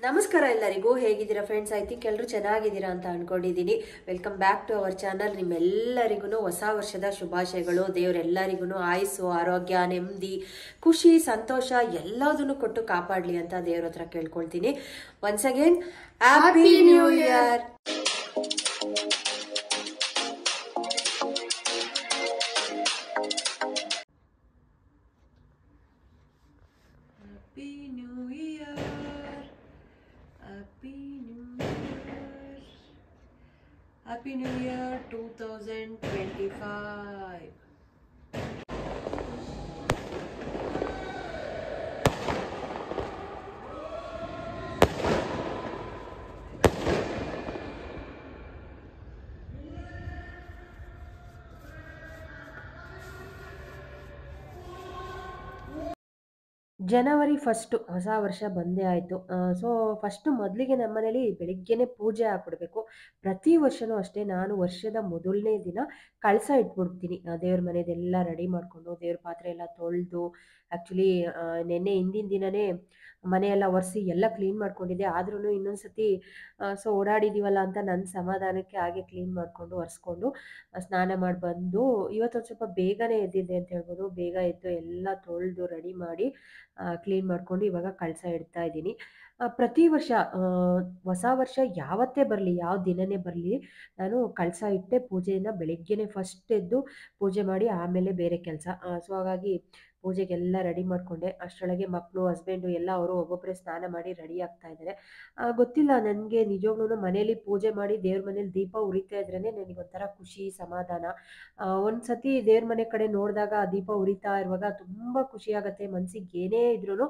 ನಮಸ್ಕಾರ ಎಲ್ಲರಿಗೂ, ಹೇಗಿದ್ದೀರಾ ಫ್ರೆಂಡ್ಸ್? ಐ ಥಿಂಕ್ ಎಲ್ಲರೂ ಚೆನ್ನಾಗಿದ್ದೀರಾ ಅಂತ ಅನ್ಕೊಂಡಿದ್ದೀನಿ. Welcome back to our channel. ನಿಮ್ಮೆಲ್ಲರಿಗೂ ಹೊಸ ವರ್ಷದ ಶುಭಾಶಯಗಳು. ದೇವರೆಲ್ಲರಿಗೂ ಆಯುಸ್ಸು, ಆರೋಗ್ಯ, ನೆಮ್ಮದಿ, ಖುಷಿ, ಸಂತೋಷ ಎಲ್ಲದನ್ನು ಕೊಟ್ಟು ಕಾಪಾಡಲಿ ಅಂತ ದೇವ್ರ ಹತ್ರ ಕೇಳ್ಕೊಳ್ತೀನಿ. Once again happy new year. Happy New Year. Happy New Year. Happy New Year 2025. ಜನವರಿ 1 ಹೊಸ ವರ್ಷ ಬಂದೇ ಆಯಿತು. ಸೊ ಫಸ್ಟು ಮೊದಲಿಗೆ ನಮ್ಮ ಮನೇಲಿ ಬೆಳಿಗ್ಗೆನೇ ಪೂಜೆ ಹಾಕ್ಬಿಡ್ಬೇಕು. ಪ್ರತಿ ವರ್ಷವೂ ಅಷ್ಟೇ, ನಾನು ವರ್ಷದ ಮೊದಲನೇ ದಿನ ಕಳಸ ಇಟ್ಬಿಡ್ತೀನಿ. ದೇವ್ರ ಮನೆದೆಲ್ಲ ರೆಡಿ ಮಾಡಿಕೊಂಡು ದೇವ್ರ ಪಾತ್ರೆ ಎಲ್ಲ ತೊಳೆದು, ಆ್ಯಕ್ಚುಲಿ ನೆನ್ನೆ ಹಿಂದಿನ ದಿನವೇ ಮನೆಯೆಲ್ಲ ಒರೆಸಿ ಎಲ್ಲ ಕ್ಲೀನ್ ಮಾಡ್ಕೊಂಡಿದ್ದೆ. ಆದ್ರೂ ಇನ್ನೊಂದು ಸತಿ ಸೊ ಓಡಾಡಿದ್ದೀವಲ್ಲ ಅಂತ ನನ್ನ ಸಮಾಧಾನಕ್ಕೆ ಹಾಗೆ ಕ್ಲೀನ್ ಮಾಡಿಕೊಂಡು ಒರೆಸ್ಕೊಂಡು ಸ್ನಾನ ಮಾಡಿ ಬಂದು, ಇವತ್ತೊಂದು ಸ್ವಲ್ಪ ಬೇಗನೆ ಎದ್ದಿದ್ದೆ ಅಂತ ಹೇಳ್ಬೋದು. ಬೇಗ ಎದ್ದು ಎಲ್ಲ ತೊಳೆದು ರೆಡಿ ಮಾಡಿ ಕ್ಲೀನ್ ಮಾಡಿಕೊಂಡು ಇವಾಗ ಕಳಸ ಇಡ್ತಾ ಇದ್ದೀನಿ. ಪ್ರತಿ ವರ್ಷ ಹೊಸ ವರ್ಷ ಯಾವತ್ತೇ ಬರಲಿ, ಯಾವ ದಿನನೇ ಬರಲಿ, ನಾನು ಕಳಸ ಇಟ್ಟೆ ಪೂಜೆಯನ್ನು ಬೆಳಿಗ್ಗೆನೇ ಫಸ್ಟ್ ಎದ್ದು ಪೂಜೆ ಮಾಡಿ ಆಮೇಲೆ ಬೇರೆ ಕೆಲಸ. ಸೊ ಹಾಗಾಗಿ ಪೂಜೆಗೆಲ್ಲ ರೆಡಿ ಮಾಡಿಕೊಂಡೆ. ಅಷ್ಟರೊಳಗೆ ಮಕ್ಕಳು, ಹಸ್ಬೆಂಡು ಎಲ್ಲ ಅವರು ಒಬ್ಬೊಬ್ಬರೇ ಸ್ನಾನ ಮಾಡಿ ರೆಡಿ ಆಗ್ತಾ ಇದ್ದಾರೆ. ಗೊತ್ತಿಲ್ಲ, ನನಗೆ ನಿಜವಾಗ್ಲೂ ಮನೇಲಿ ಪೂಜೆ ಮಾಡಿ ದೇವ್ರ ಮನೇಲಿ ದೀಪ ಉರಿತಾ ಇದ್ರೇ ನನಗೊಂಥರ ಖುಷಿ, ಸಮಾಧಾನ. ಒಂದು ಸತಿ ದೇವ್ರ ಮನೆ ಕಡೆ ನೋಡಿದಾಗ ದೀಪ ಉರಿತಾ ಇರುವಾಗ ತುಂಬ ಖುಷಿ ಆಗುತ್ತೆ. ಮನಸ್ಸಿಗೆ ಏನೇ ಇದ್ರೂ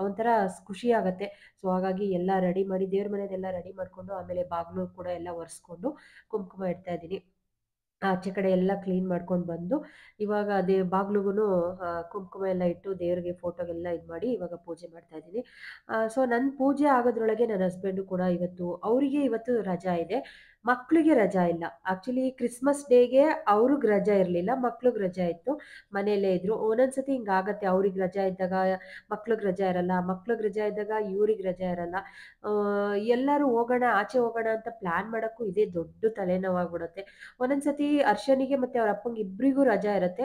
ಒಂಥರ ಖುಷಿ ಆಗುತ್ತೆ. ಸೊ ಹಾಗಾಗಿ ಎಲ್ಲ ರೆಡಿ ಮಾಡಿ ದೇವ್ರ ಮನೆಯದೆಲ್ಲ ರೆಡಿ ಮಾಡಿಕೊಂಡು ಆಮೇಲೆ ಬಾಗಿಲು ಕೂಡ ಎಲ್ಲ ಒರೆಸ್ಕೊಂಡು ಕುಂಕುಮ ಇಡ್ತಾ ಇದ್ದೀನಿ. ಆಚೆ ಕಡೆ ಎಲ್ಲ ಕ್ಲೀನ್ ಮಾಡ್ಕೊಂಡು ಬಂದು ಇವಾಗ ಬಾಗ್ಲಿಗೂ ಕುಂಕುಮ ಎಲ್ಲ ಇಟ್ಟು ದೇವರಿಗೆ ಫೋಟೋಗೆಲ್ಲ ಇದು ಮಾಡಿ ಇವಾಗ ಪೂಜೆ ಮಾಡ್ತಾ ಇದ್ದೀನಿ. ಸೊ ನನ್ನ ಪೂಜೆ ಆಗೋದ್ರೊಳಗೆ ನನ್ನ ಹಸ್ಬೆಂಡು ಕೂಡ ಅವರಿಗೆ ಇವತ್ತು ರಜಾ ಇದೆ, ಮಕ್ಕಳಿಗೆ ರಜಾ ಇಲ್ಲ. ಆ್ಯಕ್ಚುಲಿ ಕ್ರಿಸ್ಮಸ್ ಡೇಗೆ ಅವ್ರಿಗೆ ರಜಾ ಇರಲಿಲ್ಲ, ಮಕ್ಳಿಗೆ ರಜಾ ಇತ್ತು, ಮನೆಯಲ್ಲೇ ಇದ್ದರು. ಒಂದೊಂದ್ಸತಿ ಹಿಂಗಾಗತ್ತೆ, ಅವ್ರಿಗೆ ರಜಾ ಇದ್ದಾಗ ಮಕ್ಳಿಗೆ ರಜಾ ಇರಲ್ಲ, ಮಕ್ಳಿಗೆ ರಜಾ ಇದ್ದಾಗ ಇವ್ರಿಗೆ ರಜಾ ಇರಲ್ಲ. ಎಲ್ಲರೂ ಹೋಗೋಣ, ಆಚೆ ಹೋಗೋಣ ಅಂತ ಪ್ಲ್ಯಾನ್ ಮಾಡೋಕ್ಕೂ ಇದೇ ದೊಡ್ಡ ತಲೆನೋವಾಗ್ಬಿಡುತ್ತೆ. ಒಂದೊಂದ್ಸತಿ ಅರ್ಶನಿಗೆ ಮತ್ತು ಅವ್ರ ಅಪ್ಪಂಗೆ ಇಬ್ಬರಿಗೂ ರಜಾ ಇರುತ್ತೆ.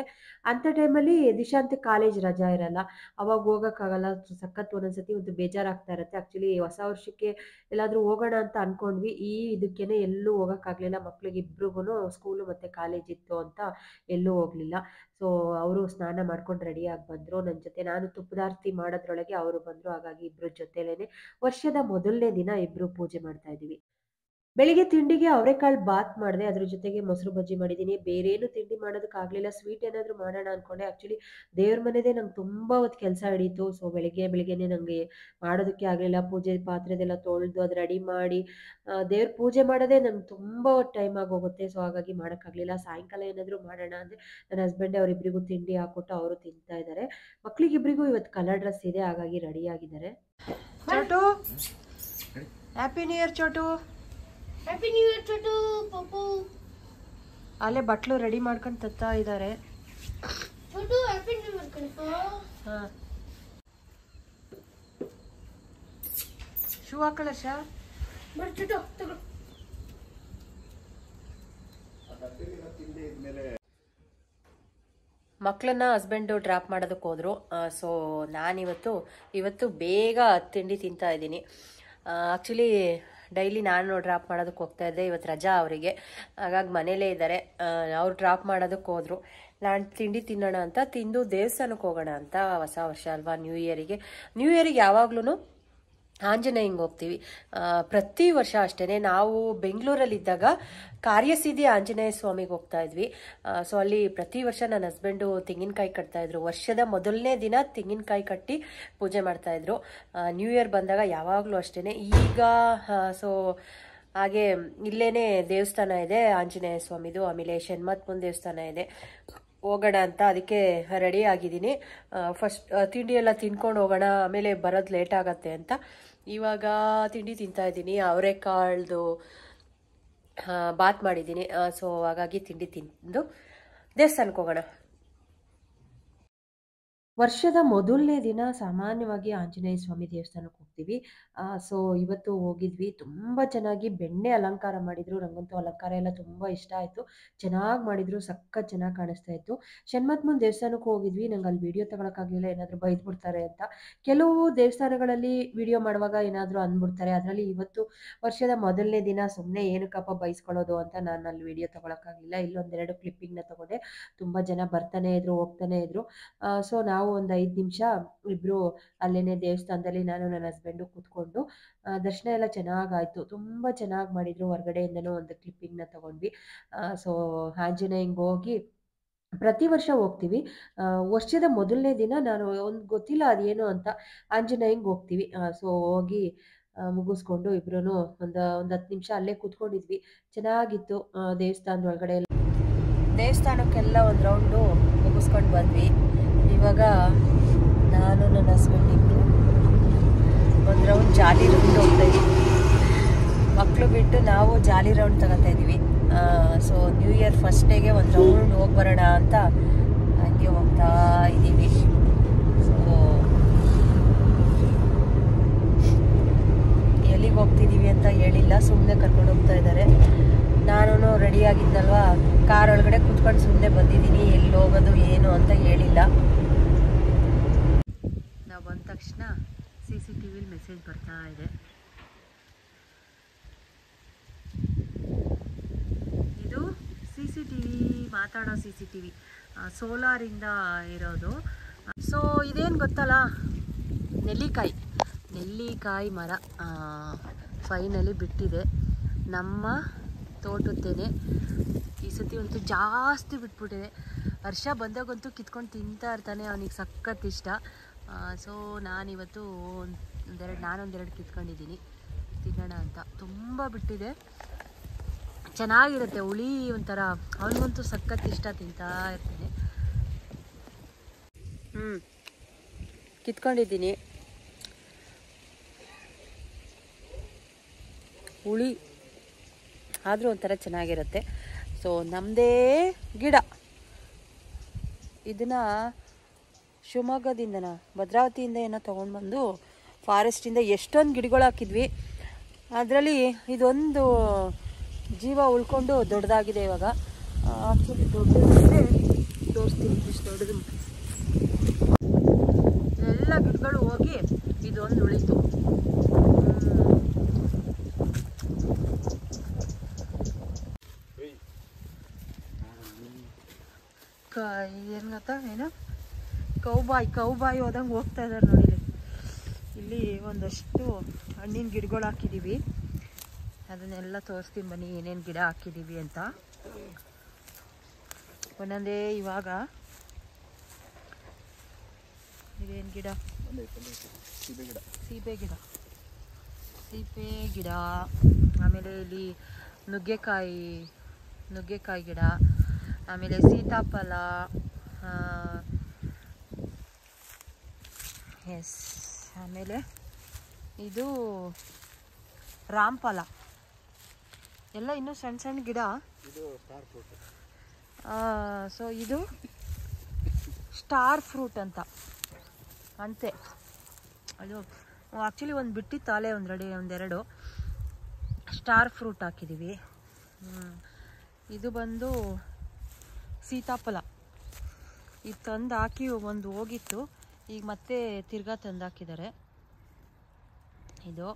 ಅಂಥ ಟೈಮಲ್ಲಿ ದಿಶಾಂತಿ ಕಾಲೇಜ್ ರಜಾ ಇರಲ್ಲ, ಅವಾಗ ಹೋಗೋಕ್ಕಾಗಲ್ಲ. ಸಖತ್ ಒಂದೊಂದ್ಸತಿ ಒಂದು ಬೇಜಾರಾಗ್ತಾ ಇರುತ್ತೆ. ಆ್ಯಕ್ಚುಲಿ ಹೊಸ ವರ್ಷಕ್ಕೆ ಎಲ್ಲಾದರೂ ಹೋಗೋಣ ಅಂತ ಅಂದ್ಕೊಂಡ್ವಿ, ಈ ಇದಕ್ಕೇನೆ ಎಲ್ಲೂ ಹೋಗೋಕ್ಕಾಗಲಿಲ್ಲ. ಮಕ್ಳಿಗೆ ಇಬ್ರಿಗೂ ಸ್ಕೂಲು ಮತ್ತು ಕಾಲೇಜ್ ಇತ್ತು ಅಂತ ಎಲ್ಲೂ ಹೋಗಲಿಲ್ಲ. ಸೊ ಅವರು ಸ್ನಾನ ಮಾಡ್ಕೊಂಡು ರೆಡಿಯಾಗಿ ಬಂದರು ನನ್ನ ಜೊತೆ. ನಾನು ತುಪ್ಪದಾರತಿ ಮಾಡೋದ್ರೊಳಗೆ ಅವರು ಬಂದರು. ಹಾಗಾಗಿ ಇಬ್ಬರ ಜೊತೆಲೇ ವರ್ಷದ ಮೊದಲನೇ ದಿನ ಇಬ್ಬರು ಪೂಜೆ ಮಾಡ್ತಾ ಇದ್ದೀವಿ. ಬೆಳಿಗ್ಗೆ ತಿಂಡಿಗೆ ಅವರೆಕಾಳು ಬಾತ್ ಮಾಡಿದೆ, ಅದ್ರ ಜೊತೆಗೆ ಮೊಸರು ಬಜ್ಜಿ ಮಾಡಿದ್ದೀನಿ. ಬೇರೇನು ತಿಂಡಿ ಮಾಡೋದಕ್ಕಾಗಲಿಲ್ಲ, ಸ್ವೀಟ್ ಏನಾದರೂ ಮಾಡೋಣ ಅಂದ್ಕೊಂಡೆ. ಆ್ಯಕ್ಚುಲಿ ದೇವ್ರ ಮನೆದೇ ನಂಗೆ ತುಂಬ ಹೊತ್ತು ಕೆಲಸ ಹಿಡೀತು. ಸೊ ಬೆಳಿಗ್ಗೆನೇ ನನಗೆ ಮಾಡೋದಕ್ಕೆ ಆಗಲಿಲ್ಲ. ಪೂಜೆ ಪಾತ್ರೆದೆಲ್ಲ ತೊಳೆದು ಅದು ರೆಡಿ ಮಾಡಿ ದೇವ್ರ ಪೂಜೆ ಮಾಡೋದೇ ನಂಗೆ ತುಂಬ ಹೊತ್ತು ಟೈಮ್ ಆಗೋಗುತ್ತೆ. ಸೊ ಹಾಗಾಗಿ ಮಾಡೋಕ್ಕಾಗಲಿಲ್ಲ. ಸಾಯಂಕಾಲ ಏನಾದರೂ ಮಾಡೋಣ ಅಂದರೆ ನನ್ನ ಹಸ್ಬೆಂಡೇ ಅವರಿಬ್ಬರಿಗೂ ತಿಂಡಿ ಹಾಕ್ಕೊಟ್ಟು ಅವರು ತಿಂತಾ ಇದ್ದಾರೆ. ಮಕ್ಕಳಿಗಿಬ್ಬರಿಗೂ ಇವತ್ತು ಕಲರ್ ಡ್ರೆಸ್ ಇದೆ, ಹಾಗಾಗಿ ರೆಡಿಯಾಗಿದ್ದಾರೆ. Chotu, happy new year Chotu. Happy new year Chotu Pappu. ಅಲ್ಲೇ ಬಟ್ಲು ರೆಡಿ ಮಾಡ್ಕೊಂಡು ತತ್ತಾ ಇದ್ದಾರೆ. ಚೋಟು ಹ್ಯಾಪಿ ನ್ಯೂ ಇಯರ್ ಕಣಪ್ಪ. ಹಾಂ, ಶೂ ಹಾಕೊಳ್ಳ ಶಾ. ಬರ್ ಚೋಟು ತಗೋ. ಮಕ್ಕಳನ್ನ ಹಸ್ಬೆಂಡು ಡ್ರಾಪ್ ಮಾಡೋದಕ್ಕೆ ಹೋದರು. ಸೊ ಇವತ್ತು ಬೇಗ ತಿಂಡಿ ತಿಂತಾ ಇದ್ದೀನಿ. ಆ್ಯಕ್ಚುಲಿ ಡೈಲಿ ನಾನು ಡ್ರಾಪ್ ಮಾಡೋದಕ್ಕೆ ಹೋಗ್ತಾ ಇದ್ದೆ, ಇವತ್ತು ರಜಾ ಅವರಿಗೆ, ಹಾಗಾಗಿ ಮನೇಲೇ ಇದ್ದಾರೆ. ಅವ್ರು ಡ್ರಾಪ್ ಮಾಡೋದಕ್ಕೆ ಹೋದರು. ನಾನು ತಿಂಡಿ ತಿನ್ನೋಣ ಅಂತ ತಿಂದು ದೇವಸ್ಥಾನಕ್ಕೆ ಹೋಗೋಣ ಅಂತ. ಹೊಸ ವರ್ಷ ಅಲ್ವಾ, ನ್ಯೂ ಇಯರಿಗೆ ಯಾವಾಗ್ಲೂ ಆಂಜನೇಯಂಗೆ ಹೋಗ್ತೀವಿ. ಪ್ರತಿ ವರ್ಷ ಅಷ್ಟೇ. ನಾವು ಬೆಂಗಳೂರಲ್ಲಿದ್ದಾಗ ಕಾರ್ಯಸಿದ್ಧಿ ಆಂಜನೇಯ ಸ್ವಾಮಿಗೆ ಹೋಗ್ತಾ ಇದ್ವಿ. ಸೊ ಅಲ್ಲಿ ಪ್ರತಿ ವರ್ಷ ನನ್ನ ಹಸ್ಬೆಂಡು ತೆಂಗಿನಕಾಯಿ ಕಟ್ತಾಯಿದ್ರು. ವರ್ಷದ ಮೊದಲನೇ ದಿನ ತೆಂಗಿನಕಾಯಿ ಕಟ್ಟಿ ಪೂಜೆ ಮಾಡ್ತಾಯಿದ್ರು. ನ್ಯೂ ಇಯರ್ ಬಂದಾಗ ಯಾವಾಗಲೂ ಅಷ್ಟೇ. ಈಗ ಸೊ ಹಾಗೆ ಇಲ್ಲೇ ದೇವಸ್ಥಾನ ಇದೆ ಆಂಜನೇಯ ಸ್ವಾಮಿದು, ಆಮೇಲೆ ಶನ್ಮಾತ್ಮನ ದೇವಸ್ಥಾನ ಇದೆ, ಹೋಗೋಣ ಅಂತ ಅದಕ್ಕೆ ರೆಡಿ ಆಗಿದ್ದೀನಿ. ಫಸ್ಟ್ ತಿಂಡಿ ಎಲ್ಲ ತಿನ್ಕೊಂಡು ಹೋಗೋಣ, ಆಮೇಲೆ ಬರೋದು ಲೇಟ್ ಆಗತ್ತೆ ಅಂತ ಇವಾಗ ತಿಂಡಿ ತಿಂತಾ ಇದ್ದೀನಿ. ಅವರೆಕಾಳ್ದು ಬಾತ್ ಮಾಡಿದ್ದೀನಿ. ಸೊ ಹಾಗಾಗಿ ತಿಂಡಿ ತಿಂದು ದೇವಸ್ಥಾನಕ್ಕೆ ಹೋಗೋಣ. ವರ್ಷದ ಮೊದಲನೇ ದಿನ ಸಾಮಾನ್ಯವಾಗಿ ಆಂಜನೇಯ ಸ್ವಾಮಿ ದೇವಸ್ಥಾನಕ್ಕೆ ಹೋಗ್ತೀವಿ. ಸೊ ಇವತ್ತು ಹೋಗಿದ್ವಿ. ತುಂಬ ಚೆನ್ನಾಗಿ ಬೆಣ್ಣೆ ಅಲಂಕಾರ ಮಾಡಿದ್ರು. ನಂಗಂತೂ ಅಲಂಕಾರ ಎಲ್ಲ ತುಂಬ ಇಷ್ಟ ಆಯಿತು. ಚೆನ್ನಾಗಿ ಮಾಡಿದ್ರು. ಸಖತ್ ಚೆನ್ನಾಗಿ ಕಾಣಿಸ್ತಾ ಇತ್ತು. ಶನ್ಮತ್ಮನ್ ದೇವಸ್ಥಾನಕ್ಕೆ ಹೋಗಿದ್ವಿ. ನಂಗೆ ಅಲ್ಲಿ ವಿಡಿಯೋ ತಗೊಳಕ್ಕಾಗಲಿಲ್ಲ. ಏನಾದರೂ ಬೈದ್ಬಿಡ್ತಾರೆ ಅಂತ. ಕೆಲವು ದೇವಸ್ಥಾನಗಳಲ್ಲಿ ವಿಡಿಯೋ ಮಾಡುವಾಗ ಏನಾದರೂ ಅಂದ್ಬಿಡ್ತಾರೆ. ಅದರಲ್ಲಿ ಇವತ್ತು ವರ್ಷದ ಮೊದಲನೇ ದಿನ ಸುಮ್ಮನೆ ಏನಕ್ಕಪ್ಪ ಬೈಸ್ಕೊಳ್ಳೋದು ಅಂತ ನಾನು ಅಲ್ಲಿ ವಿಡಿಯೋ ತಗೊಳಕ್ಕಾಗಲಿಲ್ಲ. ಇಲ್ಲೊಂದೆರಡು ಕ್ಲಿಪ್ಪಿಂಗ್‌ನ ತಗೊಂಡೆ. ತುಂಬ ಜನ ಬರ್ತಾನೆ ಇದ್ರು, ಹೋಗ್ತಾನೆ ಇದ್ರು. ಸೊ ನಾವು ಒಂದು 5 ನಿಮಿಷ ಇಬ್ರು ಅಲ್ಲೇನೆ ದೇವಸ್ಥಾನದಲ್ಲಿ ನಾನು ನನ್ನ ಹಸ್ಬೆಂಡು ಕೂತ್ಕೊಂಡು ದರ್ಶನ ಎಲ್ಲ ಚೆನ್ನಾಗಾಯ್ತು. ತುಂಬ ಚೆನ್ನಾಗಿ ಮಾಡಿದ್ರು. ಹೊರಗಡೆಯಿಂದನೂ ಒಂದು ಕ್ಲಿಪ್ಪಿಂಗ್‌ನ ತಗೊಂಡ್ವಿ. ಸೊ ಆಂಜನೇಯಂಗೆ ಹೋಗಿ ಪ್ರತಿ ವರ್ಷ ಹೋಗ್ತೀವಿ. ವರ್ಷದ ಮೊದಲನೇ ದಿನ ನಾನು ಒಂದು ಗೊತ್ತಿಲ್ಲ ಅದೇನು ಅಂತ ಆಂಜನೇಯಂಗೆ ಹೋಗ್ತೀವಿ. ಸೊ ಹೋಗಿ ಮುಗಿಸ್ಕೊಂಡು ಇಬ್ರೂ ಒಂದು 10 ನಿಮಿಷ ಅಲ್ಲೇ ಕೂತ್ಕೊಂಡಿದ್ವಿ. ಚೆನ್ನಾಗಿತ್ತು. ದೇವಸ್ಥಾನದ ಒಳಗಡೆ ಎಲ್ಲ ದೇವಸ್ಥಾನಕ್ಕೆಲ್ಲ ಒಂದು ರೌಂಡು ಮುಗಿಸ್ಕೊಂಡು ಬಂದ್ವಿ. ಇವಾಗ ನಾನು ನನ್ನ ಹಸ್ಬೆಂಡ್ ಇಬ್ಬರು ಒಂದು ರೌಂಡ್ ಜಾಲಿ ರೌಂಡ್ ಹೋಗ್ತಾ ಇದ್ದೀವಿ. ಮಕ್ಕಳು ಬಿಟ್ಟು ನಾವು ಜಾಲಿ ರೌಂಡ್ ತಗೋತಾ ಇದ್ದೀವಿ. ಸೊ ನ್ಯೂ ಇಯರ್ ಫಸ್ಟ್ ಡೇಗೆ ಒಂದು ರೌಂಡ್ ಹೋಗಿ ಬರೋಣ ಅಂತ ಹಂಗೆ ಹೋಗ್ತಾ ಇದ್ದೀವಿ. ಸೊ ಎಲ್ಲಿಗೆ ಹೋಗ್ತಿದ್ದೀವಿ ಅಂತ ಹೇಳಿಲ್ಲ, ಸುಮ್ಮನೆ ಕರ್ಕೊಂಡು ಹೋಗ್ತಾ ಇದ್ದಾರೆ. ನಾನು ರೆಡಿಯಾಗಿದ್ದಲ್ವ, ಕಾರ್ ಒಳಗಡೆ ಕೂತ್ಕೊಂಡು ಸುಮ್ಮನೆ ಬಂದಿದ್ದೀನಿ. ಎಲ್ಲಿ ಹೋಗೋದು ಏನು ಅಂತ ಹೇಳಿಲ್ಲ. ನಾವು ಬಂದ ತಕ್ಷಣ CCTVಲಿ ಮೆಸೇಜ್ ಬರ್ತಾ ಇದೆ. ಇದು CCTV, ಮಾತಾಡೋ CCTV, ಸೋಲಾರಿಂದ ಇರೋದು. ಸೊ ಇದೇನು ಗೊತ್ತಲ್ಲ, ನೆಲ್ಲಿಕಾಯಿ ಮರ ಫೈನಲಿ ಬಿಟ್ಟಿದೆ ನಮ್ಮ ತೋಟದ್ದೇನೆ. ಈ ಸತಿ ಅಂತೂ ಜಾಸ್ತಿ ಬಿಟ್ಬಿಟ್ಟಿದೆ. ವರ್ಷ ಬಂದಾಗಂತೂ ಕಿತ್ಕೊಂಡು ತಿಂತಾ ಇರ್ತಾನೆ, ಅವನಿಗೆ ಸಖತ್ ಇಷ್ಟ. ಸೊ ನಾನಿವತ್ತು ನಾನೊಂದೆರಡು ಕಿತ್ಕೊಂಡಿದ್ದೀನಿ ತಿನ್ನೋಣ ಅಂತ. ತುಂಬ ಬಿಟ್ಟಿದೆ, ಚೆನ್ನಾಗಿರುತ್ತೆ. ಹುಳಿ ಒಂಥರ, ಅವನಿಗಂತೂ ಸಖತ್ ಇಷ್ಟ, ತಿಂತಾ ಇರ್ತೀನಿ. ಕಿತ್ಕೊಂಡಿದ್ದೀನಿ. ಹುಳಿ ಆದರೂ ಒಂಥರ ಚೆನ್ನಾಗಿರುತ್ತೆ. ಸೊ ನಮ್ಮದೇ ಗಿಡ, ಇದನ್ನು ಶಿವಮೊಗ್ಗದಿಂದನ ಭದ್ರಾವತಿಯಿಂದ ಏನೋ ತೊಗೊಂಡ್ಬಂದು ಫಾರೆಸ್ಟಿಂದ ಎಷ್ಟೊಂದು ಗಿಡಗಳು ಹಾಕಿದ್ವಿ. ಅದರಲ್ಲಿ ಇದೊಂದು ಜೀವ ಉಳ್ಕೊಂಡು ದೊಡ್ಡದಾಗಿದೆ ಇವಾಗ. ಆ್ಯಕ್ಚುಲಿ ದೊಡ್ಡದಿದೆ, ತೋರಿಸ್ತೀನಿ. ಇಷ್ಟು ದೊಡ್ಡದು ಎಲ್ಲ ಗಿಡಗಳು ಹೋಗಿ ಇದೊಂದು ಉಳಿತು. ಏನು ಗೊತ್ತಾ, ಏನು ಕೌಬಾಯಿ ಹೋದಂಗೆ ಹೋಗ್ತಾ ಇದ್ದಾರೆ ನೋಡಿ. ಇಲ್ಲಿ ಒಂದಷ್ಟು ಹಣ್ಣಿನ ಗಿಡಗಳು ಹಾಕಿದ್ದೀವಿ. ಅದನ್ನೆಲ್ಲ ತೋರಿಸ್ತೀನಿ ಬನ್ನಿ, ಏನೇನು ಗಿಡ ಹಾಕಿದ್ದೀವಿ ಅಂತ ಒಂದೊಂದೇ. ಇವಾಗ ಇದೇನು ಗಿಡ? ಸೀಬೆ ಗಿಡ. ಆಮೇಲೆ ಇಲ್ಲಿ ನುಗ್ಗೆಕಾಯಿ ಗಿಡ. ಆಮೇಲೆ ಸೀತಾಫಲ. ಎಸ್. ಆಮೇಲೆ ಇದು ರಾಮಫಲ. ಎಲ್ಲ ಇನ್ನೂ ಸಣ್ಣ ಸಣ್ಣ ಗಿಡ. ಸೊ ಇದು ಸ್ಟಾರ್ ಫ್ರೂಟ್ ಅಂತೆ. ಅದು ಆ್ಯಕ್ಚುಲಿ ಒಂದು ಬಿಟ್ಟಿತ್ತು ಅಲೆ ಒಂದೆರಡು ಸ್ಟಾರ್ ಫ್ರೂಟ್ ಹಾಕಿದ್ದೀವಿ. ಇದು ಬಂದು ಸೀತಾಫಲ. ಇದು ತಂದು ಹಾಕಿ ಒಂದು ಹೋಗಿತ್ತು, ಈಗ ಮತ್ತೆ ತಿರ್ಗಾ ತಂದು ಹಾಕಿದ್ದಾರೆ. ಇದು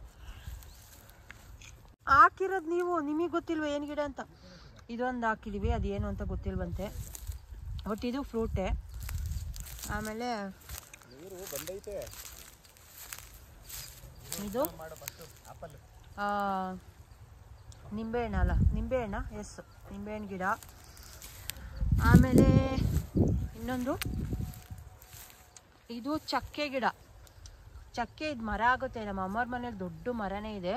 ಹಾಕಿರೋದು ನಿಮಗೆ ಗೊತ್ತಿಲ್ವ ಏನು ಗಿಡ ಅಂತ? ಇದೊಂದು ಹಾಕಿದ್ದೀವಿ, ಅದೇನು ಅಂತ ಗೊತ್ತಿಲ್ವಂತೆ. ಒಟ್ಟು ಇದು ಫ್ರೂಟೇ. ಆಮೇಲೆ ಇದು ನಿಂಬೆಹಣ್ಣ. ಎಸ್, ನಿಂಬೆಹಣ್ಣು ಗಿಡ. ಆಮೇಲೆ ಇನ್ನೊಂದು ಇದು ಚಕ್ಕೆ ಗಿಡ. ಇದು ಮರ ಆಗುತ್ತೆ. ನಮ್ಮ ಅಮ್ಮವ್ರ ಮನೇಲಿ ದೊಡ್ಡ ಮರನೇ ಇದೆ.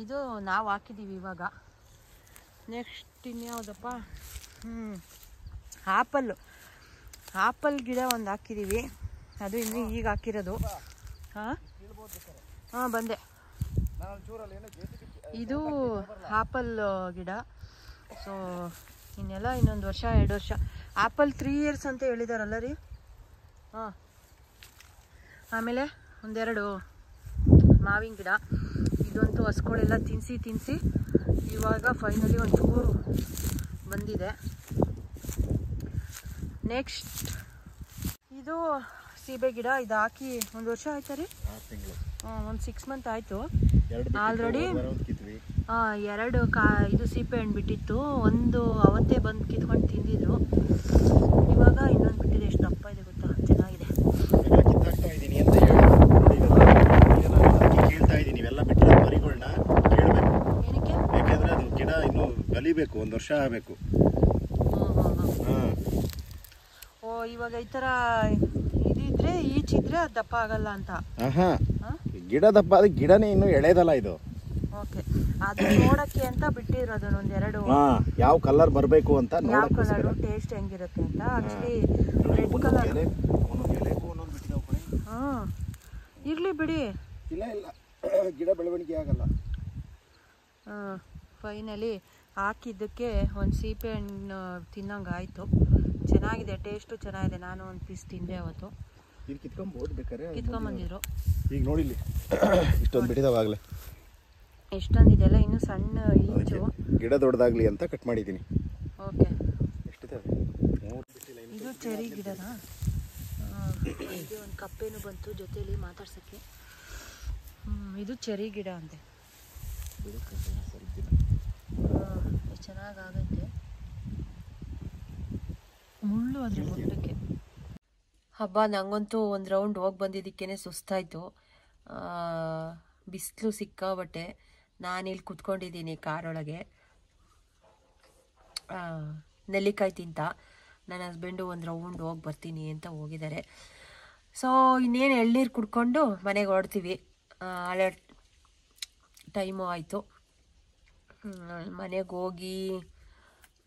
ಇದು ನಾವು ಹಾಕಿದ್ದೀವಿ ಇವಾಗ. ನೆಕ್ಸ್ಟ್ ಇನ್ಯಾವುದಪ್ಪ? ಆಪಲ್ ಗಿಡ ಒಂದು ಹಾಕಿದ್ದೀವಿ. ಅದು ಇನ್ನೂ ಈಗ ಹಾಕಿರೋದು. ಹಾಂ ಬಂದೆ. ಇದು ಆಪಲ್ ಗಿಡ. ಸೊ ಇನ್ನೆಲ್ಲ ಇನ್ನೊಂದು ವರ್ಷ 2 ವರ್ಷ. ಆಪಲ್ 3 years ಅಂತ ಹೇಳಿದಾರಲ್ಲ ರೀ. ಹಾಂ, ಆಮೇಲೆ ಒಂದೆರಡು ಮಾವಿನ ಗಿಡ. ಇದಂತೂ ಹಸ್ಗಳೆಲ್ಲ ತಿನ್ನಿಸಿ ಇವಾಗ ಫೈನಲಿ ಒಂಚೂರು ಬಂದಿದೆ. ನೆಕ್ಸ್ಟ್ ಇದು ಸೀಬೆ ಗಿಡ. ಇದು ಹಾಕಿ 1 ವರ್ಷ ಆಯ್ತಾ ರೀ? ಒಂದು 6 ಮಂತ್ ಆಯಿತು ಆಲ್ರೆಡಿ. 2 ಇದು ಸೀಬೆ ಹಣ್ಣು ಬಿಟ್ಟಿತ್ತು. ಒಂದು ಅವತ್ತೇ ಬಂದು ಕಿತ್ಕೊಂಡು ತಿಂದಿದ್ರು. ಇವಾಗ ಇನ್ನೊಂದು ಬಿಟ್ಟಿದೆ. ಎಷ್ಟು ದಪ್ಪ ಇದೆ ಗೊತ್ತಾ, ಚೆನ್ನಾಗಿದೆ. ಕಿತ್ತಾಕ್ತಾ ಇದ್ದೀನಿ ಅಂತ ಹೇಳ್ತಾ ಇದ್ದೀನಿ. ಇವೆಲ್ಲ ಬಿಟ್ಟರೆ ಮರಿಗಳನ್ನ ಕೇಳಬೇಕು. ಏನಕ್ಕೆ? ಯಾಕೆಂದರೆ ಅದು ಗಿಡ ಇನ್ನೂ ಕಲಿಬೇಕು, 1 ವರ್ಷ ಆಗಬೇಕು. ಓ, ಇವಾಗ ಈ ಥರ ಇದಿದ್ರೆ ಈಚಿದ್ರೆ ಅದು ದಪ್ಪ ಆಗಲ್ಲ ಅಂತ. ಗಿಡ ದಪ್ಪ, ಅದು ಗಿಡನೇ ಇನ್ನೂ ಎಳೆದಲ್ಲ ಇದು. ಓಕೆ, ಅದು ನೋಡಕ್ಕೆ ಅಂತ ಬಿಟ್ಟಿರೋದು ಒಂದೆರಡು. ಯಾವ ಕಲರ್ ಬರಬೇಕು ಅಂತ, ಯಾವ ಕಲರು, ಟೇಸ್ಟ್ ಹೆಂಗಿರುತ್ತೆ ಅಂತ. Actually red colour. ಹಾಂ, ಇರಲಿ ಬಿಡಿ. ಇಲ್ಲ ಇಲ್ಲ, ಗಿಡ ಬೆಳವಣಿಗೆ ಆಗಲ್ಲ. ಹಾಂ, ಫೈನಲಿ ಹಾಕಿದ್ದಕ್ಕೆ ಒಂದು ಸೀಬೆ ಹಣ್ಣು ತಿನ್ನಂಗೆ ಆಯಿತು. ಚೆನ್ನಾಗಿದೆ, ಟೇಸ್ಟು ಚೆನ್ನಾಗಿದೆ. ನಾನು ಒಂದು ಪೀಸ್ ತಿಂದೆ ಅವತ್ತು. ಇದು ಕಿತ್ಕೊಂಬೋದು ಬೇಕಾರೆ, ಕಿತ್ಕೊಂಬಂದಿದ್ರು. ಈಗ ನೋಡಿಲ್ಲಿ ಇಷ್ಟೊಂದು ಬಿಟ್ಟಿದಾವಾಗಲೇ. ಎಷ್ಟೊಂದಿದೆಲ್ಲ ಇನ್ನೂ ಸಣ್ಣ ಈಚು. ಗಿಡ ದೊಡ್ಡದಾಗಲಿ ಅಂತ ಕಟ್ ಮಾಡಿದ್ದೀನಿ. ಓಕೆ, ಎಷ್ಟಿದೆ? ಇದು ಚೆರಿ ಗಿಡನಾ? ಇದು ಒಂದು ಕಪ್ಪೇನು ಬಂತು ಜೊತೆಯಲ್ಲಿ ಮಾತಾಡ್ಸೋಕ್ಕೆ. ಇದು ಚೆರಿ ಗಿಡ ಅಂತೆ. ಚೆನ್ನಾಗಾಗೈತೆ. ಮುಳ್ಳು ಅದ್ರ ಮುಟ್ಟಕ್ಕೆ. ಹಬ್ಬ, ನಂಗಂತೂ ಒಂದು ರೌಂಡ್ ಹೋಗಿ ಬಂದಿದ್ದಕ್ಕೇ ಸುಸ್ತಾಯಿತು. ಬಿಸಿಲು ಸಿಕ್ಕಾಬಟ್ಟೆ. ನಾನಿಲ್ಲಿ ಕುತ್ಕೊಂಡಿದ್ದೀನಿ ಕಾರೊಳಗೆ, ನೆಲ್ಲಿಕಾಯಿ ತಿಂತ. ನನ್ನ ಹಸ್ಬೆಂಡು ಒಂದು ರೌಂಡ್ ಹೋಗಿ ಬರ್ತೀನಿ ಅಂತ ಹೋಗಿದ್ದಾರೆ. ಸೊ ಇನ್ನೇನು ಎಳ್ನೀರು ಕುಡ್ಕೊಂಡು ಮನೆಗೆ ಹೊರಡ್ತೀವಿ. ಹಳೆ ಟೈಮು ಆಯಿತು. ಮನೆಗೆ ಹೋಗಿ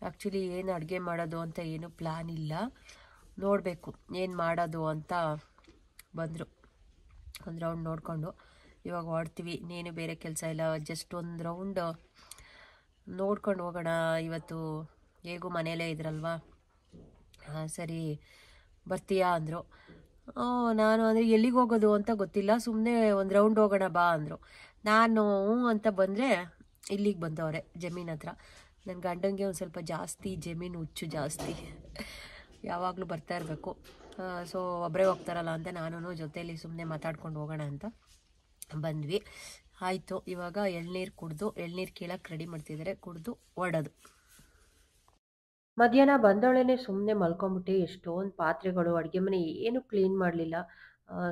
ಆ್ಯಕ್ಚುಲಿ ಏನು ಅಡುಗೆ ಮಾಡೋದು ಅಂತ ಏನು ಪ್ಲ್ಯಾನ್ ಇಲ್ಲ. ನೋಡಬೇಕು ಏನು ಮಾಡೋದು ಅಂತ. ಬಂದರು, ಒಂದು ರೌಂಡ್ ನೋಡಿಕೊಂಡು ಇವಾಗ ಹೊರಡ್ತೀವಿ. ಇನ್ನೇನು ಬೇರೆ ಕೆಲಸ ಇಲ್ಲ, ಜಸ್ಟ್ ಒಂದು ರೌಂಡ್ ನೋಡ್ಕೊಂಡು ಹೋಗೋಣ. ಇವತ್ತು ಹೇಗೂ ಮನೆಯಲ್ಲೇ ಇದ್ರಲ್ವಾ. ಸರಿ ಬರ್ತೀಯಾ ಅಂದರು. ನಾನು ಅಂದರೆ ಎಲ್ಲಿಗೆ ಹೋಗೋದು ಅಂತ ಗೊತ್ತಿಲ್ಲ, ಸುಮ್ಮನೆ ಒಂದು ರೌಂಡ್ ಹೋಗೋಣ ಬಾ ಅಂದರು. ನಾನು ಅಂತ ಬಂದರೆ ಇಲ್ಲಿಗೆ ಬಂದವ್ರೆ, ಜಮೀನ್ ಹತ್ರ. ನನ್ನ ಗಂಡಂಗೆ ಒಂದು ಸ್ವಲ್ಪ ಜಾಸ್ತಿ ಜಮೀನು ಹುಚ್ಚು ಜಾಸ್ತಿ, ಯಾವಾಗಲೂ ಬರ್ತಾ ಇರಬೇಕು. ಸೊ ಒಬ್ಬರೇ ಹೋಗ್ತಾರಲ್ಲ ಅಂತ ನಾನು ಜೊತೆಯಲ್ಲಿ ಸುಮ್ಮನೆ ಮಾತಾಡ್ಕೊಂಡು ಹೋಗೋಣ ಅಂತ ಬಂದ್ವಿ. ಆಯಿತು, ಇವಾಗ ಎಳ್ನೀರು ಕುಡಿದು, ಎಳ್ನೀರು ಕೀಳಕ್ಕೆ ರೆಡಿ ಮಾಡ್ತಿದ್ದಾರೆ, ಕುಡಿದು ಹೊರಡೋದು. ಮಧ್ಯಾಹ್ನ ಬಂದವಳೇ ಸುಮ್ಮನೆ ಮಲ್ಕೊಂಬಿಟ್ಟು ಎಷ್ಟೊಂದು ಪಾತ್ರೆಗಳು, ಅಡುಗೆ ಮನೆ ಏನು ಕ್ಲೀನ್ ಮಾಡಲಿಲ್ಲ.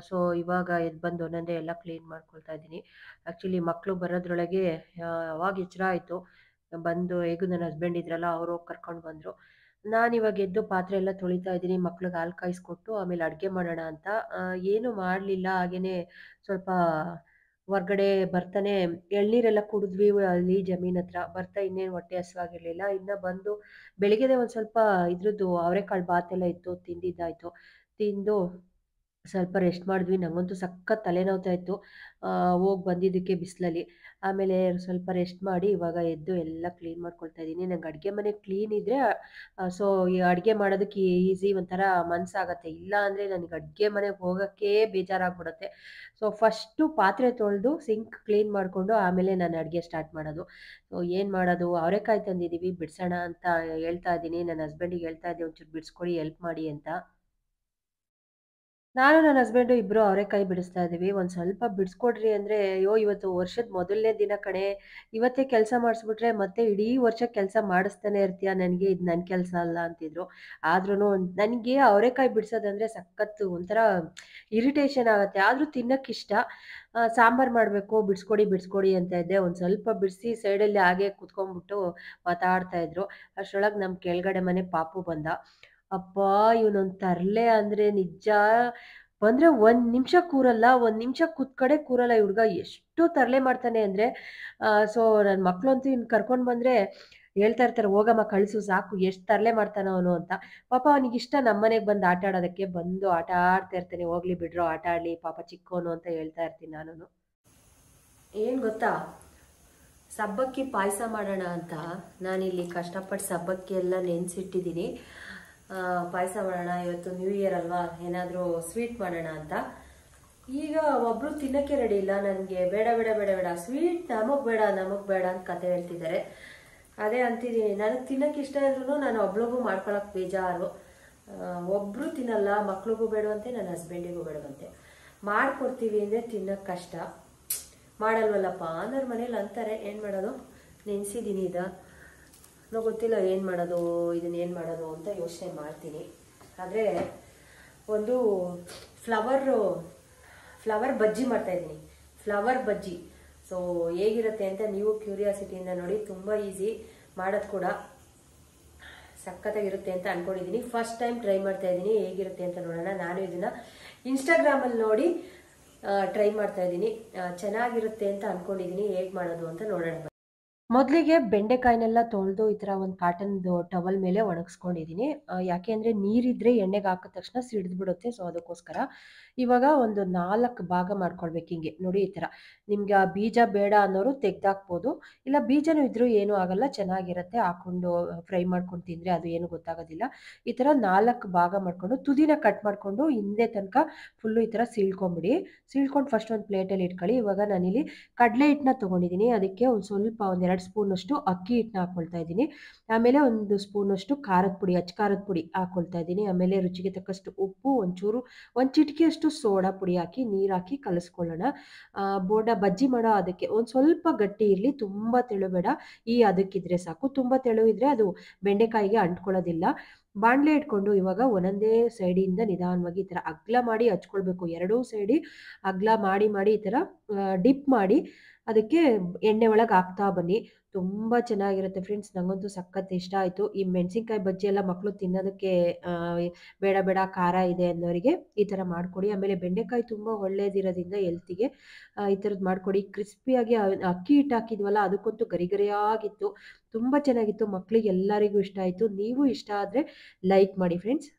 ಸೊ ಇವಾಗ ಎದ್ದು ಬಂದು ಒಂದೊಂದೇ ಎಲ್ಲ ಕ್ಲೀನ್ ಮಾಡ್ಕೊಳ್ತಾ ಇದ್ದೀನಿ. ಆ್ಯಕ್ಚುಲಿ ಮಕ್ಕಳು ಬರೋದ್ರೊಳಗೆ ಅವಾಗ ಎಚ್ಚರ ಆಯಿತು. ಬಂದು ಹೇಗೂ ನನ್ನ ಹಸ್ಬೆಂಡ್ ಇದ್ರಲ್ಲ, ಅವರು ಹೋಗಿ ಕರ್ಕೊಂಡು ಬಂದರು. ನಾನಿವಾಗ ಎದ್ದು ಪಾತ್ರೆ ಎಲ್ಲ ತೊಳಿತಾ ಇದ್ದೀನಿ. ಮಕ್ಳಿಗೆ ಹಾಲು ಕಾಯಿಸ್ಕೊಟ್ಟು ಆಮೇಲೆ ಅಡುಗೆ ಮಾಡೋಣ ಅಂತ. ಏನೂ ಮಾಡಲಿಲ್ಲ. ಹಾಗೆಯೇ ಸ್ವಲ್ಪ ಹೊರ್ಗಡೆ ಬರ್ತಾನೆ ಎಳ್ನೀರೆಲ್ಲ ಕುಡಿದ್ವಿ ಅಲ್ಲಿ ಜಮೀನ್ ಹತ್ರ. ಬರ್ತಾ ಇನ್ನೇನು ಹೊಟ್ಟೆ ಹಸಿವಾಗಿರಲಿಲ್ಲ. ಇನ್ನು ಬಂದು ಬೆಳಿಗ್ಗೆದೇ ಒಂದು ಸ್ವಲ್ಪ ಇದ್ರದ್ದು ಅವರೆಕಾಳು ಬಾತೆಲ್ಲ ಇತ್ತು, ತಿಂದಿದ್ದಾಯಿತು. ತಿಂದು ಸ್ವಲ್ಪ ರೆಸ್ಟ್ ಮಾಡಿದ್ವಿ. ನನಗಂತೂ ಸಖತ್ ತಲೆನೋವ್ತಾ ಇತ್ತು ಹೋಗಿ ಬಂದಿದ್ದಕ್ಕೆ ಬಿಸಿಲಲ್ಲಿ. ಆಮೇಲೆ ಸ್ವಲ್ಪ ರೆಸ್ಟ್ ಮಾಡಿ ಇವಾಗ ಎದ್ದು ಎಲ್ಲ ಕ್ಲೀನ್ ಮಾಡ್ಕೊಳ್ತಾ ಇದ್ದೀನಿ. ನಂಗೆ ಅಡುಗೆ ಮನೆ ಕ್ಲೀನ್ ಇದ್ದರೆ ಸೊ ಈ ಅಡುಗೆ ಮಾಡೋದಕ್ಕೆ ಈಸಿ, ಒಂಥರ ಮನಸ್ಸಾಗತ್ತೆ. ಇಲ್ಲ ಅಂದರೆ ನನಗೆ ಅಡುಗೆ ಮನೆಗೆ ಹೋಗೋಕ್ಕೆ ಬೇಜಾರಾಗ್ಬಿಡುತ್ತೆ. ಸೊ ಫಸ್ಟು ಪಾತ್ರೆ ತೊಳೆದು ಸಿಂಕ್ ಕ್ಲೀನ್ ಮಾಡಿಕೊಂಡು ಆಮೇಲೆ ನಾನು ಅಡುಗೆ ಸ್ಟಾರ್ಟ್ ಮಾಡೋದು. ಸೊ ಏನು ಮಾಡೋದು, ಅವರೆಕಾಯಿ ತಂದಿದ್ದೀವಿ, ಬಿಡಿಸೋಣ ಅಂತ ಹೇಳ್ತಾ ಇದ್ದೀನಿ. ನನ್ನ ಹಸ್ಬೆಂಡಿಗೆ ಹೇಳ್ತಾ ಇದ್ದೆ ಒಂಚೂರು ಬಿಡಿಸ್ಕೊಡಿ, ಹೆಲ್ಪ್ ಮಾಡಿ ಅಂತ. ನಾನು ನನ್ನ ಹಸ್ಬೆಂಡು ಇಬ್ಬರು ಅವರೆಕಾಯಿ ಬಿಡಿಸ್ತಾ ಇದ್ದೀವಿ. ಒಂದು ಸ್ವಲ್ಪ ಬಿಡಿಸ್ಕೊಡ್ರಿ ಅಂದರೆ, ಅಯ್ಯೋ ಇವತ್ತು ವರ್ಷದ ಮೊದಲನೇ ದಿನ ಕಣೆ, ಇವತ್ತೇ ಕೆಲಸ ಮಾಡಿಸ್ಬಿಟ್ರೆ ಮತ್ತೆ ಇಡೀ ವರ್ಷ ಕೆಲಸ ಮಾಡಿಸ್ತಾನೆ ಇರ್ತೀಯ, ನನಗೆ ಇದು ನನ್ನ ಕೆಲಸ ಅಲ್ಲ ಅಂತಿದ್ರು. ಆದ್ರೂ ನನಗೆ ಅವರೆಕಾಯಿ ಬಿಡಿಸೋದಂದರೆ ಸಖತ್ತು ಒಂಥರ ಇರಿಟೇಷನ್ ಆಗುತ್ತೆ. ಆದರೂ ತಿನ್ನೋಕ್ಕಿಷ್ಟ. ಸಾಂಬಾರು ಮಾಡಬೇಕು, ಬಿಡಿಸ್ಕೊಡಿ ಅಂತ ಇದ್ದೆ. ಒಂದು ಸ್ವಲ್ಪ ಬಿಡಿಸಿ ಸೈಡಲ್ಲಿ ಹಾಗೆ ಕುತ್ಕೊಂಡ್ಬಿಟ್ಟು ಮಾತಾಡ್ತಾ ಇದ್ರು. ಅಷ್ಟರೊಳಗೆ ನಮ್ಮ ಕೆಳಗಡೆ ಮನೆ ಪಾಪು ಬಂದ. ಅಪ್ಪಾ ಇವನೊಂದು ತರಲೆ ಅಂದರೆ ನಿಜ. ಬಂದರೆ 1 ನಿಮಿಷ ಕೂರಲ್ಲ, 1 ನಿಮಿಷ ಕೂರಲ್ಲ ಈ ಹುಡುಗ. ಎಷ್ಟು ತರಲೆ ಮಾಡ್ತಾನೆ ಅಂದರೆ, ಸೊ ನನ್ನ ಮಕ್ಕಳಂತೂ ಇನ್ನು ಕರ್ಕೊಂಡು ಬಂದರೆ ಹೇಳ್ತಾ ಇರ್ತಾರೆ, ಹೋಗಮ್ಮ ಕಳಿಸು ಸಾಕು, ಎಷ್ಟು ತರಲೆ ಮಾಡ್ತಾನೆ ಅವನು ಅಂತ. ಪಾಪ ಅವನಿಗಿಷ್ಟ ನಮ್ಮ ಮನೆಗೆ ಬಂದು ಆಟ ಆಡೋದಕ್ಕೆ. ಬಂದು ಆಟ ಆಡ್ತಾ ಇರ್ತಾನೆ. ಹೋಗ್ಲಿ ಬಿಡ್ರೋ, ಆಟ ಆಡಲಿ, ಪಾಪ ಚಿಕ್ಕವನು ಅಂತ ಹೇಳ್ತಾ ಇರ್ತೀನಿ ನಾನು. ಏನು ಗೊತ್ತಾ, ಸಬ್ಬಕ್ಕಿ ಪಾಯಸ ಮಾಡೋಣ ಅಂತ ನಾನಿಲ್ಲಿ ಕಷ್ಟಪಟ್ಟು ಸಬ್ಬಕ್ಕಿ ಎಲ್ಲ ನೆನೆಸಿಟ್ಟಿದ್ದೀನಿ. ಪಾಯಸ ಮಾಡೋಣ, ಇವತ್ತು ನ್ಯೂ ಇಯರ್ ಅಲ್ವಾ, ಏನಾದರೂ ಸ್ವೀಟ್ ಮಾಡೋಣ ಅಂತ. ಈಗ ಒಬ್ಬರು ತಿನ್ನೋಕ್ಕೆ ರೆಡಿ ಇಲ್ಲ. ನನಗೆ ಬೇಡ ಬೇಡ ಬೇಡ ಬೇಡ ಸ್ವೀಟ್, ನಮಗೆ ಬೇಡ ಅಂತ ಕತೆ ಹೇಳ್ತಿದ್ದಾರೆ. ಅದೇ ಅಂತಿದ್ದೀನಿ, ನನಗೆ ತಿನ್ನೋಕ್ಕೆ ಇಷ್ಟ ಇದ್ರೂ ನಾನು ಒಬ್ಳಿಗೂ ಮಾಡ್ಕೊಳಕ್ಕೆ ಬೇಜಾರು. ಒಬ್ಬರು ತಿನ್ನಲ್ಲ, ಮಕ್ಳಿಗೂ ಬೇಡವಂತೆ, ನನ್ನ ಹಸ್ಬೆಂಡಿಗೂ ಬೇಡವಂತೆ. ಮಾಡ್ಕೊಡ್ತೀವಿ ಅಂದರೆ ತಿನ್ನೋಕ್ಕೆ ಕಷ್ಟ, ಮಾಡಲ್ವಲ್ಲಪ್ಪ ಅನ್ನೋರ ಮನೇಲಿ ಅಂತಾರೆ. ಏನು ಮಾಡೋದು, ನೆನೆಸಿದ್ದೀನಿ ನಾವು ಗೊತ್ತಿಲ್ಲ ಏನು ಮಾಡೋದು, ಇದನ್ನೇನು ಮಾಡೋದು ಅಂತ ಯೋಚನೆ ಮಾಡ್ತೀನಿ. ಆದರೆ ಒಂದು ಫ್ಲವರ್ ಬಜ್ಜಿ ಮಾಡ್ತಾಯಿದ್ದೀನಿ, ಫ್ಲವರ್ ಬಜ್ಜಿ. ಸೊ ಹೇಗಿರುತ್ತೆ ಅಂತ ನೀವು ಕ್ಯೂರಿಯಾಸಿಟಿಯಿಂದ ನೋಡಿ. ತುಂಬ ಈಸಿ ಮಾಡೋದು ಕೂಡ, ಸಖತ್ತಾಗಿರುತ್ತೆ ಅಂತ ಅಂದ್ಕೊಂಡಿದ್ದೀನಿ. ಫಸ್ಟ್ ಟೈಮ್ ಟ್ರೈ ಮಾಡ್ತಾ ಇದ್ದೀನಿ, ಹೇಗಿರುತ್ತೆ ಅಂತ ನೋಡೋಣ. ನಾನು ಇದನ್ನು ಇನ್ಸ್ಟಾಗ್ರಾಮಲ್ಲಿ ನೋಡಿ ಟ್ರೈ ಮಾಡ್ತಾ ಇದ್ದೀನಿ. ಚೆನ್ನಾಗಿರುತ್ತೆ ಅಂತ ಅಂದ್ಕೊಂಡಿದ್ದೀನಿ. ಹೇಗೆ ಮಾಡೋದು ಅಂತ ನೋಡೋಣ. ಮೊದಲಿಗೆ ಬೆಂಡೆಕಾಯಿನೆಲ್ಲ ತೊಳೆದು ಈ ಥರ ಒಂದು ಕಾಟನ್ದು ಟವಲ್ ಮೇಲೆ ಒಣಗಿಸ್ಕೊಂಡಿದ್ದೀನಿ. ಯಾಕೆ ಅಂದರೆ ನೀರಿದ್ರೆ ಎಣ್ಣೆಗೆ ಹಾಕಿದ ತಕ್ಷಣ ಸಿಡಿದ್ಬಿಡುತ್ತೆ. ಸೊ ಅದಕ್ಕೋಸ್ಕರ ಇವಾಗ ಒಂದು 4 ಭಾಗ ಮಾಡ್ಕೊಳ್ಬೇಕು. ಹಿಂಗೆ ನೋಡಿ, ಈ ಥರ ನಿಮ್ಗೆ ಆ ಬೀಜ ಬೇಡ ಅನ್ನೋರು ತೆಗ್ದಾಕ್ಬೋದು, ಇಲ್ಲ ಬೀಜನೂ ಇದ್ರೂ ಏನೂ ಆಗಲ್ಲ, ಚೆನ್ನಾಗಿರುತ್ತೆ. ಹಾಕ್ಕೊಂಡು ಫ್ರೈ ಮಾಡ್ಕೊಂಡು ತಿಂದರೆ ಅದು ಏನು ಗೊತ್ತಾಗೋದಿಲ್ಲ. ಈ ಥರ 4 ಭಾಗ ಮಾಡಿಕೊಂಡು ತುದಿನ ಕಟ್ ಮಾಡಿಕೊಂಡು ಹಿಂದೆ ತನಕ ಫುಲ್ಲು ಈ ಥರ ಸೀಳ್ಕೊಂಬಿಡಿ. ಸೀಳ್ಕೊಂಡು ಫಸ್ಟ್ ಒಂದು ಪ್ಲೇಟಲ್ಲಿ ಇಟ್ಕೊಳ್ಳಿ. ಇವಾಗ ನಾನಿಲ್ಲಿ ಕಡಲೆ ಹಿಟ್ಟನ್ನ ತೊಗೊಂಡಿದ್ದೀನಿ. ಅದಕ್ಕೆ ಒಂದು ಸ್ವಲ್ಪ 2 ಸ್ಪೂನಷ್ಟು ಅಕ್ಕಿ ಹಿಟ್ಟನ್ನ ಹಾಕ್ಕೊಳ್ತಾ ಇದ್ದೀನಿ. ಆಮೇಲೆ 1 ಸ್ಪೂನಷ್ಟು ಖಾರದ ಪುಡಿ, ಖಾರದ ಪುಡಿ ಹಾಕ್ಕೊಳ್ತಾ ಇದ್ದೀನಿ. ಆಮೇಲೆ ರುಚಿಗೆ ತಕ್ಕಷ್ಟು ಉಪ್ಪು, ಒಂದು ಚಿಟಿಕೆಯಷ್ಟು ಸೋಡಾ ಪುಡಿ ಹಾಕಿ ನೀರು ಹಾಕಿ ಕಲಿಸ್ಕೊಳ್ಳೋಣ. ಬೋಂಡ ಬಜ್ಜಿ ಮಾಡೋ ಅದಕ್ಕೆ ಒಂದು ಸ್ವಲ್ಪ ಗಟ್ಟಿ ಇರಲಿ, ತುಂಬ ತೆಳು ಬೇಡ. ಅದಕ್ಕಿದ್ರೆ ಸಾಕು. ತುಂಬ ತೆಳು ಇದ್ದರೆ ಅದು ಬೆಂಡೆಕಾಯಿಗೆ ಅಂಟ್ಕೊಳ್ಳೋದಿಲ್ಲ. ಬಾಣಲೆ ಇಟ್ಕೊಂಡು ಇವಾಗ ಒಂದೊಂದೇ ಸೈಡಿಂದ ನಿಧಾನವಾಗಿ ಈ ಥರ ಅಗಲ ಮಾಡಿ ಹಚ್ಕೊಳ್ಬೇಕು. ಎರಡೂ ಸೈಡಿ ಅಗಲ ಮಾಡಿ ಈ ಥರ ಡಿಪ್ ಮಾಡಿ ಅದಕ್ಕೆ ಎಣ್ಣೆ ಒಳಗೆ ಹಾಕ್ತಾ ಬನ್ನಿ. ತುಂಬ ಚೆನ್ನಾಗಿರುತ್ತೆ ಫ್ರೆಂಡ್ಸ್, ನನಗಂತೂ ಸಖತ್ ಇಷ್ಟ ಆಯಿತು. ಈ ಮೆಣಸಿನ್ಕಾಯಿ ಬಜ್ಜಿ ಎಲ್ಲ ಮಕ್ಕಳು ತಿನ್ನೋದಕ್ಕೆ ಬೇಡ ಬೇಡ ಖಾರ ಇದೆ ಅನ್ನೋರಿಗೆ ಈ ಥರ ಮಾಡಿಕೊಡಿ. ಆಮೇಲೆ ಬೆಂಡೆಕಾಯಿ ತುಂಬ ಒಳ್ಳೇದಿರೋದ್ರಿಂದ ಹೆಲ್ತಿಗೆ ಈ ಥರದ್ದು ಮಾಡಿಕೊಡಿ. ಕ್ರಿಸ್ಪಿಯಾಗಿ ಅಕ್ಕಿ ಹಿಟ್ಟು ಹಾಕಿದ್ವಲ್ಲ, ಅದಕ್ಕಂತೂ ಗರಿಗರಿಯಾಗಿತ್ತು, ತುಂಬ ಚೆನ್ನಾಗಿತ್ತು. ಮಕ್ಕಳಿಗೆ ಎಲ್ಲರಿಗೂ ಇಷ್ಟ ಆಯಿತು. ನೀವು ಇಷ್ಟ ಆದರೆ ಲೈಕ್ ಮಾಡಿ ಫ್ರೆಂಡ್ಸ್.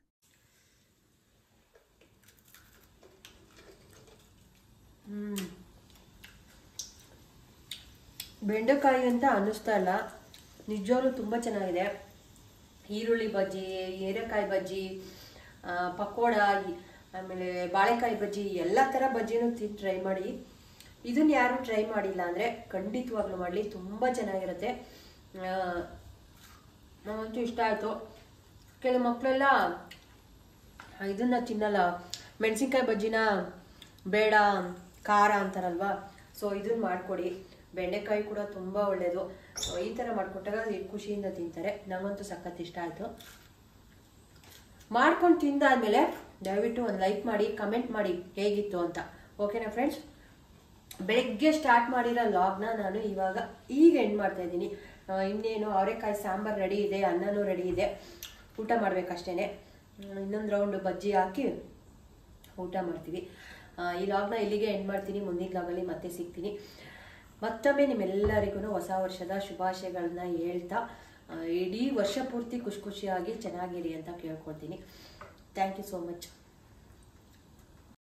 ಬೆಂಡೆಕಾಯಿ ಅಂತ ಅನ್ನಿಸ್ತಾ ಇಲ್ಲ, ನಿಜವಾಗ್ಲೂ ತುಂಬ ಚೆನ್ನಾಗಿದೆ. ಈರುಳ್ಳಿ ಬಜ್ಜಿ, ಹೀರೆಕಾಯಿ ಬಜ್ಜಿ, ಪಕೋಡ, ಆಮೇಲೆ ಬಾಳೆಕಾಯಿ ಬಜ್ಜಿ, ಎಲ್ಲ ಥರ ಬಜ್ಜಿನೂ ತಿಂದು ಟ್ರೈ ಮಾಡಿ. ಇದನ್ನು ಯಾರು ಟ್ರೈ ಮಾಡಿಲ್ಲ ಅಂದರೆ ಖಂಡಿತವಾಗ್ಲೂ ಮಾಡಲಿ, ತುಂಬ ಚೆನ್ನಾಗಿರುತ್ತೆ. ನನಗಂತೂ ಇಷ್ಟ ಆಯಿತು. ಕೆಲವು ಮಕ್ಕಳೆಲ್ಲ ಇದನ್ನು ತಿನ್ನಲ್ಲ, ಮೆಣಸಿನ್ಕಾಯಿ ಬಜ್ಜಿನ ಬೇಡ ಖಾರ ಅಂತಾರಲ್ವ. ಸೊ ಇದನ್ನು ಮಾಡಿಕೊಡಿ. ಬೆಂಡೆಕಾಯಿ ಕೂಡ ತುಂಬ ಒಳ್ಳೆಯದು. ಈ ಥರ ಮಾಡಿಕೊಟ್ಟಾಗ ಖುಷಿಯಿಂದ ತಿಂತಾರೆ. ನನಗಂತೂ ಸಖತ್ ಇಷ್ಟ ಆಯಿತು. ಮಾಡ್ಕೊಂಡು ತಿಂದಾದ್ಮೇಲೆ ದಯವಿಟ್ಟು ಒಂದು ಲೈಕ್ ಮಾಡಿ, ಕಮೆಂಟ್ ಮಾಡಿ ಹೇಗಿತ್ತು ಅಂತ. ಓಕೆನಾ ಫ್ರೆಂಡ್ಸ್? ಬೆಳಗ್ಗೆ ಸ್ಟಾರ್ಟ್ ಮಾಡಿರೋ ಲಾಗ್ನ ನಾನು ಈಗ ಎಂಡ್ ಮಾಡ್ತಾ ಇದ್ದೀನಿ. ಇನ್ನೇನು ಅವರೆಕಾಯಿ ಸಾಂಬಾರು ರೆಡಿ ಇದೆ, ಅನ್ನನೂ ರೆಡಿ ಇದೆ, ಊಟ ಮಾಡಬೇಕಷ್ಟೇ. ಇನ್ನೊಂದು ರೌಂಡ್ ಬಜ್ಜಿ ಹಾಕಿ ಊಟ ಮಾಡ್ತೀವಿ. ಈ ಲಾಗ್ನ ಇಲ್ಲಿಗೆ ಎಂಡ್ ಮಾಡ್ತೀನಿ. ಮುಂದಿನ ಲಾಗಲ್ಲಿ ಮತ್ತೆ ಸಿಗ್ತೀನಿ. ಮತ್ತೊಮ್ಮೆ ನಿಮ್ಮೆಲ್ಲರಿಗೂ ಹೊಸ ವರ್ಷದ ಶುಭಾಶಯಗಳನ್ನ ಹೇಳ್ತಾ ಇಡೀ ವರ್ಷ ಪೂರ್ತಿ ಖುಷಿಯಾಗಿ ಚೆನ್ನಾಗಿರಿ ಅಂತ ಕೇಳ್ಕೊಳ್ತೀನಿ. Thank you so much.